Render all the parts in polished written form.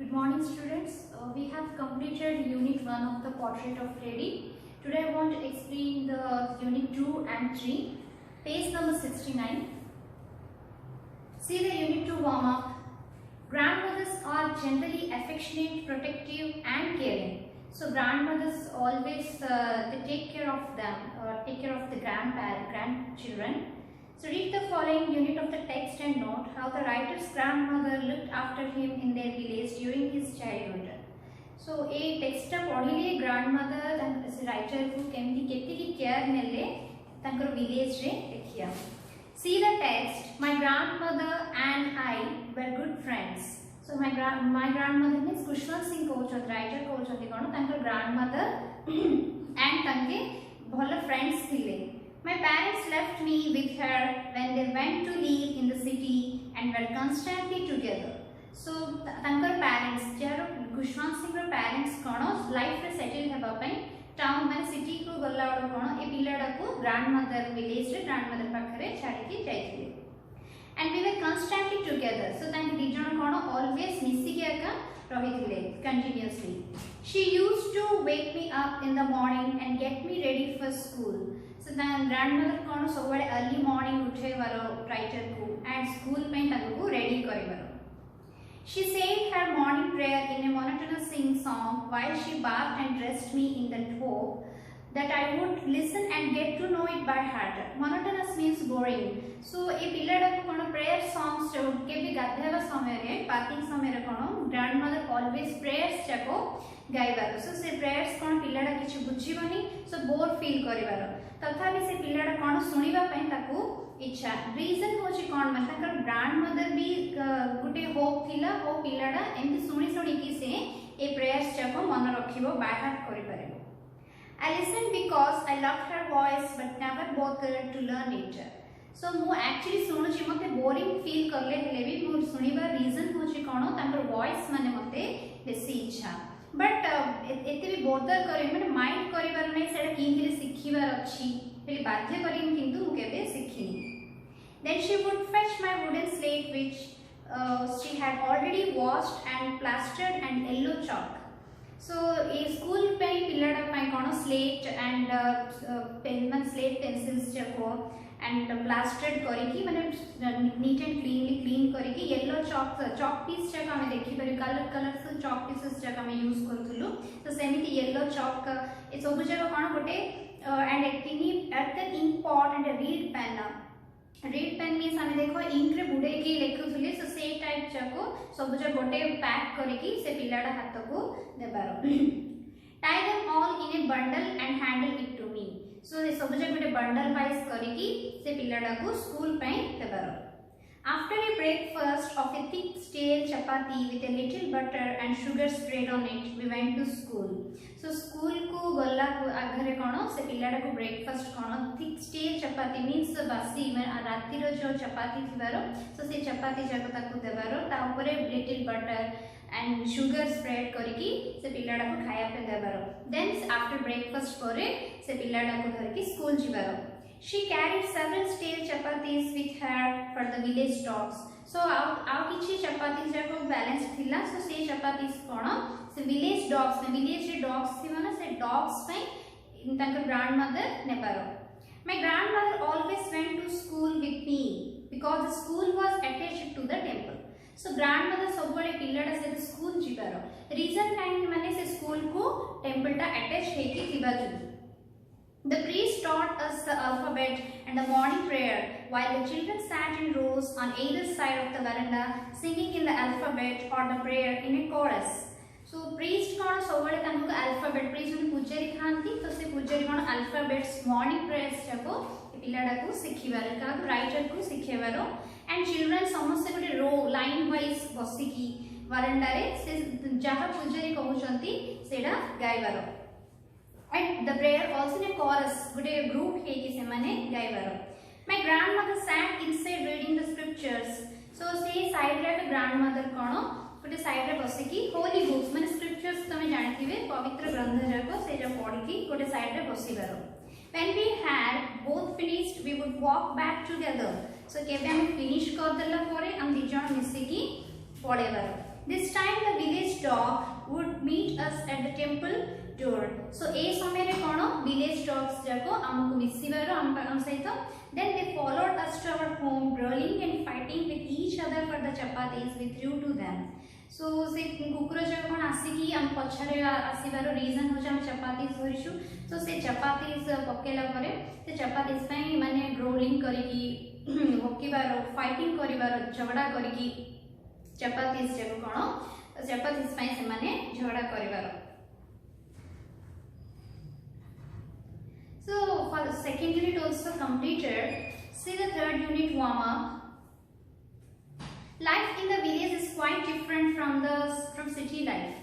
Good morning students. We have completed unit 1 of the portrait of lady. Today I want to explain the unit 2 and 3, page number 69. See the unit 2 warm up. Grandmothers are generally affectionate, protective and caring. So grandmothers always they take care of them, take care of the grandchildren. So read the following unit of the text and note how the writer's grandmother looked after him in their village during his childhood. So a text पढ़िले grandmother writer को केमती care नेले तांकर village रे देखिया. See the text. My grandmother and I were good friends. So my grandmother means Kushwant Singh कहउछन writer कहउछन कोन तांकर grandmother and तांके भलो friends थिले. My parents left me with her when they went to live in the city and were constantly together. So तांकर parents jar Kushwant Singh रो parents कोन life रे settle हेबा पई town माने city को गल्ला वाला कोन ए पिलाडा को grandmother village रे grandmother पाखरे छाडी के जाइथिले. And we were constantly together. So तांके दी जण कोन always मिसी के आका रहिथिले continuously. She used to wake me up in the morning and get me ready for school. So grandmother कोन सबले early morning उठे वालो writer को and school में तांको ready करे वालो. She said her morning prayer in a monotonous sing song while she bathed and dressed me in the hope that I would listen and get to know it by heart. Monotonous means boring. So a पिलाडा को कोन prayer songs के भी गाधेवा समय रे bathing समय रे कोन grandmother always prayers जाको गाइबारो. So से prayers कोन पिलाडा किछि बुझिबनी so bore feel करिबारो. तथापि से पिलाडा कोन सुनिबा पई ताकू इच्छा. रीजन होची कोन मतलब ताकर grandmother भी गुटे होप थिला हो पिलाडा एमती सुनी सुनी कि से ए prayers जाको मन रखिबो by heart करि पारेबो. I listened because I loved her voice but never bothered to learn it. So मु actually सुनुची मते boring feel करले हेले भी मु सुनिबा reason होची कोन ताकर voice माने मते बेसी इच्छा. But एते भी bother करी माने mind करिबार नै सेडा किंतली सिखिबार अछि बेली बाध्य करिन किंतु मु केबे सिखिनी. Then she would fetch my wooden slate which she had already washed and plastered and yellow chalk. So a school पे पिलाडा पाई कोन slate and pen man slate pencils जाको and plastered करी की माने neat and clean करी की yellow chalk piece जाको हमें देखि परि colorful chalk pieces जाको हमें use करथुलु. तो सेमिति yellow chalk ए सब जाको कोन गोटे and a tiny earthen ink pot and a reed pen. Reed pen means हमें देखो ink रे बुडे की लेखुथुले so से टाइप जाको सब जा गोटे पैक करी की से पिलाडा हाथ को देबारो. Tie them all in a bundle and handle it to me. So ये सब जा गोटे bundle wise करी की से पिलाडा को स्कूल पे देबारो. After a breakfast of a thick stale chapati with a little butter and sugar spread on it, we went to school. So school को गल्ला को आघरे कोन से पिलाडा को breakfast कोन thick stale chapati means बासी माने राती रो जो चपाती थिबारो so से चपाती जाको ताको देबारो ता ऊपर little butter and sugar spread करी की से पिलाडा को खाया पे देबारो. Then after breakfast करे से पिलाडा को धर की school जिबारो. She carried several stale chapatis with her for the village dogs. So आउ किछि chapatis जाको balance थिला so से chapatis कोन से village dogs में village रे dogs थी माने से dogs पे ताकर grandmother नेबारो. My grandmother always went to school with me because the school was attached to the temple. So grandmother सबले पिलाडा से school जिबारो. Reason काहे माने से school को temple टा attach हेकी थिबा जुदी. The priest taught us the alphabet and the morning prayer, while the children sat in rows on either side of the veranda, singing in the alphabet or the prayer in a chorus. So priest कौन सबले तांको alphabet priest उन पूजारी खांती तो से पूजारी कौन alphabets morning prayers जाको पिलाडा को सिखिबारो का writer को सिखेबारो and children समस्त गोटे row line wise बसी की veranda रे से जहा पूजारी कहउचंती सेडा गाइबारो. And the prayer also in a chorus गोटे group हे कि से माने गाइबारो. My grandmother sat inside reading the scriptures. So से side रे grandmother कोन गोटे side रे बसी की holy books माने scriptures तमे जानिथिबे पवित्र ग्रंथ जाको से जो पढी की गोटे side रे बसीबारो. When we had both finished we would walk back together. So केबे हम finish कर देला परे हम दी जण मिसी की पढेबारो. This time the village dog would meet us at the temple door. So ए समय रे कोन village dogs जाको हमको मिसिबारो हम सहित then they followed us to our home, brawling and fighting with each other for the chapatis we threw to them. So से कुकुर जाको कोन आसी कि हम पछरे आसीबारो रीजन हो हम chapatis धरिछु. So से chapatis पकेला परे से chapatis पई माने brawling करिकी होकीबारो fighting करिबारो झगड़ा करिकी chapatis जाको कोन chapatis पई से माने झगड़ा करिबारो. So for the second unit also completed. See the third unit warm up. Life in the village is quite different from city life.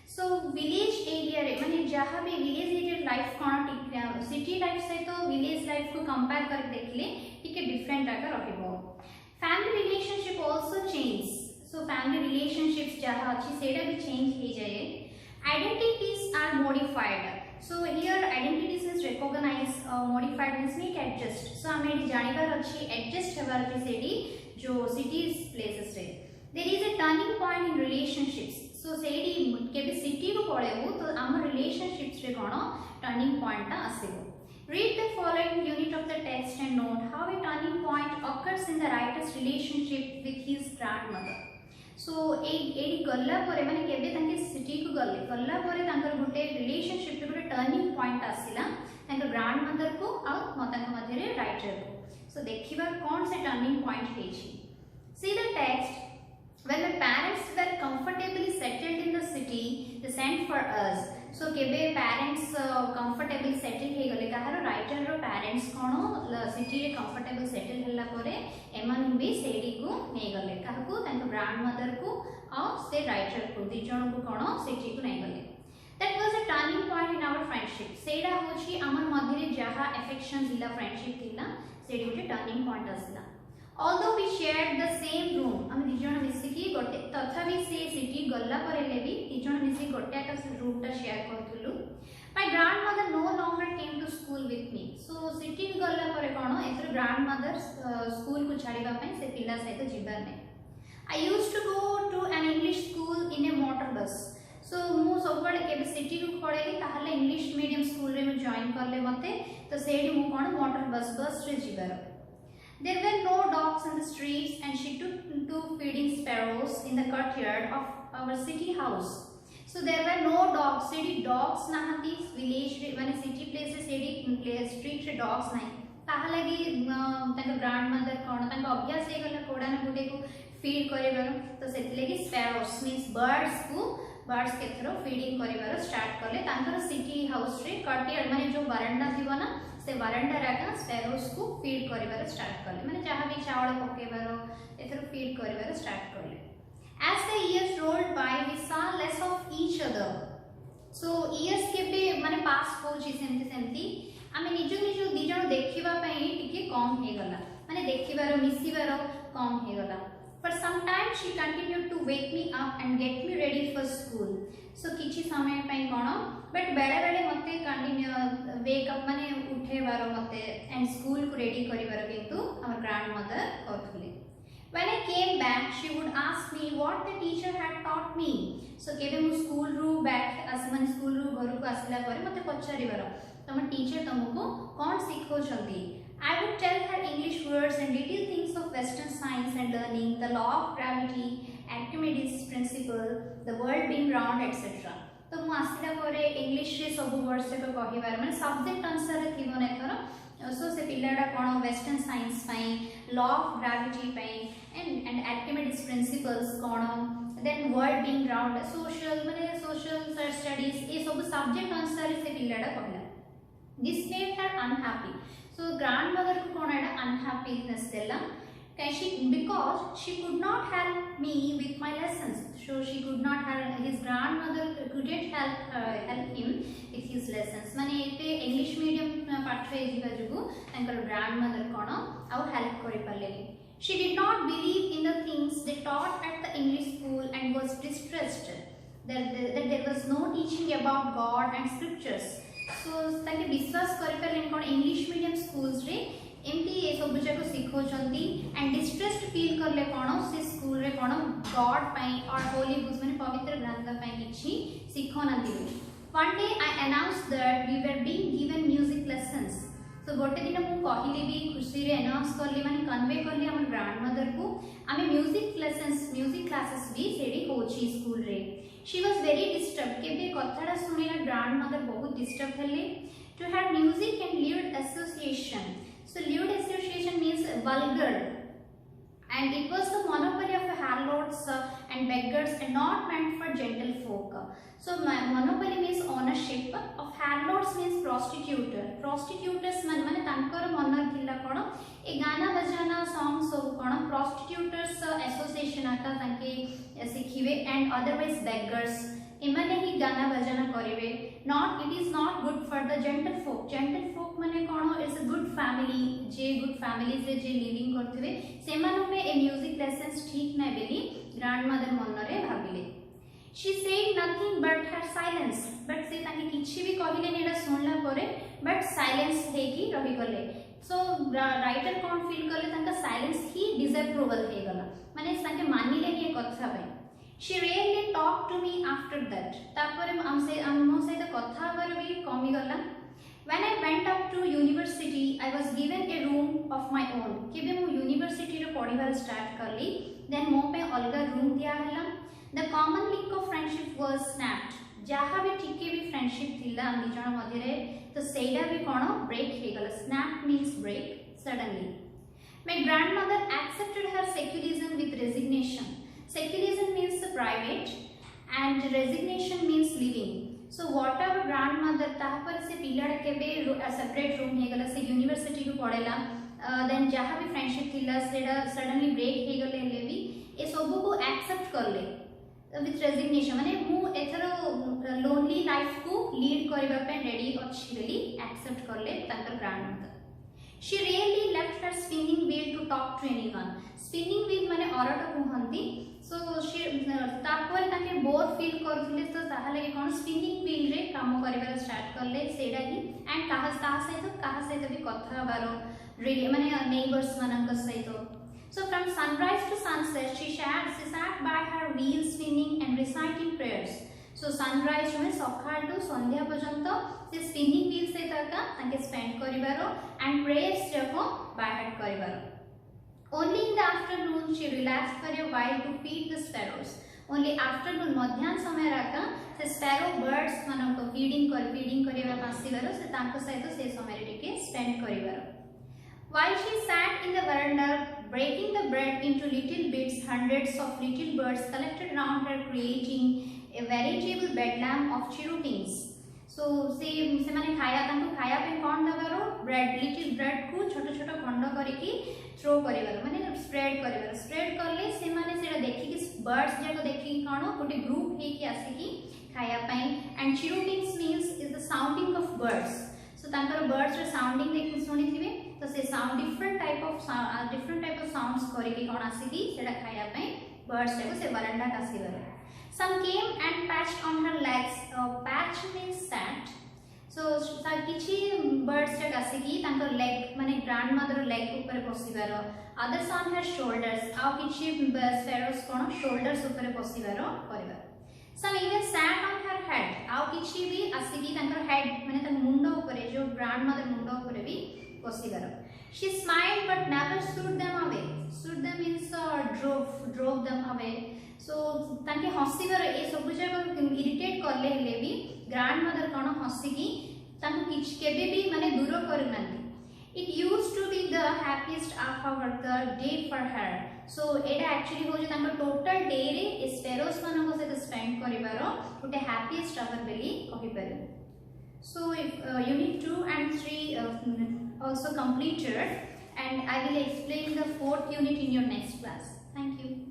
So village area रे माने जहाँ भी village area life कौन city life से तो village life को compare कर देखले ठीक है different आकर रहिबो. Family relationship also change. So family relationships जहाँ अच्छी सेड़ा भी change ही जाए. Identities are modified. So here identities is recognized, modified means need adjust. So हमें ये जानिबार अच्छी adjust हेबार अच्छी सेड़ी जो cities places रे. There is a turning point in relationships. So सेड़ी केबे city को पढ़ेबो तो आम relationships रे कोन turning point टा आसेबो. Read the following unit of the text and note how a turning point occurs in the writer's relationship with his grandmother. So एडी गल्ला परे माने केबे तांके सिटी को गल्ला परे तांकर गुटे रिलेशनशिप रे गुटे टर्निंग पॉइंट आसिला तांकर ग्रैंडमदर को आ मतांक मध्य रे राइटर को. सो देखिबा कोन से टर्निंग पॉइंट हेछि. See the text. When my parents were comfortably settled in the city, they sent for us. So केबे parents comfortably settled हे गले काहारो राइटर रो parents कोन सिटी रे comfortable settled हल्ला परे एमान भी सेडी को नै गले काहको तांको ग्रैंडमदर को आ से राइटर को दी जण को कोन सिटी को नै गले. That was a turning point in our friendship. सेडा होछि हमर मध्य रे जहा affection थिला friendship थिला सेडी गोटे turning point आसला. Although we shared the same room, हम दिजण मिसी की गोटे तथापि से सिटी गल्ला परेले भी दिजण मिसी गोटे का रूम टा share करथुलु. My grandmother no longer came to school with me. So city गल्ला परे कोन एथर ग्रैंडमदर स्कूल को छाड़ीबा पई से पिला सहित जिबार नै. I used to go to an English school in a motor bus. So मु सबबडे केबे सिटी को पढेली ताहले इंग्लिश मीडियम स्कूल रे मु जॉइन करले मते तो सेडी मु कोन मोटर बस रे जिबार. There were no dogs in the streets and she took two feeding sparrows in the courtyard of our city house. So there were no dogs. City dogs nahanti village माने city places city street रे dogs नहीं. ताहा लगी ताका grandmother कोन ताका अभ्यास हे गला कोडा न गुटे को feed करेबार तो सेति लगी sparrows means birds के थ्रो feeding करेबार start करले तांकर city house रे courtyard माने जो बरंडा थिबो ना से बरंडा राका स्पैरोस को फीड करिबार स्टार्ट करले माने जहां भी चावल पकेबारो एथरो फीड करिबार स्टार्ट करले. As the years rolled by we saw less of each other. So years के be माने पास होची सेमती आमे निजो दी जण देखिबा पई टिके कम हे गला माने देखिबारो मिसिबारो कम हे गला. For some time she continued to wake me up and get me ready for school. So किछि समय पई कोन बट बेले बेले मते कंटिन्यू वेक अप माने उठेबारो मते एंड स्कूल को रेडी करिबारो किंतु हमर grandmother करथुले. When I came back she would ask me what the teacher had taught me. So केबे मु स्कूल रू बैक आस माने स्कूल रू घर को आसला परे मते पछारिबारो तम टीचर तुमको कोन सिखो छथि. I would tell her English words and little things of Western science and learning, the law of gravity, Archimedes principle, the world being round, etc. तो मु आसिला परे इंग्लिश रे सब वर्ड्स को कहिबार माने सब्जेक्ट अनुसार रे थिबो ने थरो सो से पिलाडा कोन वेस्टर्न साइंस पई लॉ ऑफ ग्रेविटी पई एंड आर्किमिडीज प्रिंसिपल्स कोन then world being round social माने सोशल स्टडीज ए सब सब्जेक्ट अनुसार से पिलाडा कहला. This made her unhappy. So grandmother को कोन एडा अनहैप्पीनेस देला because she could not help me with my lessons. So she could not help his grandmother couldn't help him with his lessons. माने एते इंग्लिश मीडियम पाठ रे जिबा जुगु तांकर ग्रैंडमदर कोन आउ हेल्प करि पालेली. She did not believe in the things they taught at the English school and was distressed that there was no teaching about God and scriptures. So ताके विश्वास करि पालेन कोन इंग्लिश मीडियम स्कूल्स रे एमती ये सब जाक शिखोचंती एंड डिस्ट्रेस्ड फील करले कोन से स्कूल रे कोन गॉड पई और होली बुक्स माने पवित्र ग्रंथ पई किछि शिखो न दिले one day I announced that we were being given music lessons so गोटे दिन मु कहली भी खुशी रे अनाउंस करली माने कन्वे करली हमर ग्रैंडमदर को आमे म्यूजिक लेसन्स म्यूजिक क्लासेस भी सेडी होची स्कूल रे शी वाज वेरी डिस्टर्ब केबे कथाडा सुनिला ग्रैंडमदर बहुत डिस्टर्ब हेले to have music and lewd association. So lewd association means vulgar and it was the monopoly of harlots and beggars and not meant for gentle folk. So monopoly means ownership of harlots means prostituters माने तांकर मन थिला कोन ए गाना बजाना song सब कोन prostituters association आका तांके सिखिवे and otherwise beggars इमाने ही गाना बजाना करिवे not it is not good for the gentle folk माने कोन इट्स अ गुड फैमिली जे गुड फैमिली से जे लिविंग करथिवे से मानो पे ए म्यूजिक लेसन्स ठीक नै बेली ग्रैंडमदर मन रे भाबिले she said nothing but her silence but से ताके किछि भी कहिले नेडा सुनला परे बट साइलेंस हे की रहि गले सो राइटर कोन फील करले ताका साइलेंस ही डिसअप्रूवल हे गला माने ताके मानिले ये कथा भाई She rarely talked to me after that. तापर मो सहित कथा बर भी कमी गला. When I went up to university, I was given a room of my own. केबे मो यूनिवर्सिटी रे पढिबार स्टार्ट करली, then मो पे अलगा रूम दिया हला. The common link of friendship was snapped. जहा भी टिके भी फ्रेंडशिप थिला हम जण मध्ये रे तो सेडा भी कोन ब्रेक हे गला. Snap means break suddenly. My grandmother accepted her secularism with resignation. Secularism means private and resignation means living. So whatever grandmother तापर से पिलड़ के बे सेपरेट रूम हे गला से यूनिवर्सिटी को पढ़ेला देन जहाँ भी फ्रेंडशिप थिला सेडा सडनली ब्रेक हे गले ले भी ए सब को एक्सेप्ट कर ले विथ रेजिग्नेशन माने मु एथरो लोनली लाइफ को लीड करबा पे रेडी अछि बेली एक्सेप्ट कर ले ताकर grandmother She rarely left her spinning wheel to talk to anyone. Spinning wheel माने औरत कहंती सो she तापर ताके बोर फील करथिले तो ताहाले कोन स्पिनिंग व्हील रे काम करबा स्टार्ट करले सेडा ही एंड कहा सहित भी कथा बारो रिले माने नेबर्स मानक सहित so from sunrise to sunset she sat by her wheel spinning and reciting prayers so sunrise में सकाळ टू संध्या पर्यंत से स्पिनिंग व्हील से ताके स्पेंड करिबारो एंड प्रेयर्स जको bye करिबारो Only in the afternoon she relaxed for a while to feed the sparrows. Only afternoon मध्याह्न समय राका से sparrow birds मानन को फीडिंग करिबा पासिबारो से तांको सहित से समय टिके spend करिबारो. While she sat in the veranda breaking the bread into little bits, hundreds of little birds collected round her creating a veritable bedlam of chirrupings. So से माने खाया पे कोन दबारो ब्रेड लिटिल ब्रेड को छोटा छोटा खंड करिकी थ्रो करिबार माने स्प्रेड करले से माने सेडा देखि कि बर्ड्स जाको देखि कोन गोटे ग्रुप हे कि आसी कि खाया पई and chirrupings means is the sounding of birds so तांकर बर्ड्स रे साउंडिंग देखि सुनिथिबे तो से sound different type of sounds करिकी कोन आसी कि सेडा खाया पई बर्ड्स जाको से बरंडा कासीबार. Some came and patched on her legs. Patch means sat. So किछि birds जक आसिकी तांकर leg माने grandmother leg ऊपर बसिबारो. Others on her shoulders. आउ किछि sparrows कोन shoulders ऊपर बसिबारो करिबार. Some even sat on her head. आउ किछि भी आसिकी तांकर head माने तांकर मुंडो ऊपर जो grandmother मुंडो ऊपर भी बसिबारो. She smiled but never shooed them away. Shoot them means drove them away. सो ताके हसीबर ए सब जगह इरिटेट करले हेले भी ग्रैंडमदर कोन हसी की ताको किछ केबे भी माने दूर करनांती it used to be the happiest of the day for her so एटा एक्चुअली हो जे ताको टोटल डे रे स्पैरोस मानको से स्पेंड करिवारो गोटे हैप्पीएस्ट आवर बेली कहि पारे so unit 2 and 3 also completed and I will explain the 4th unit in your next class. Thank you.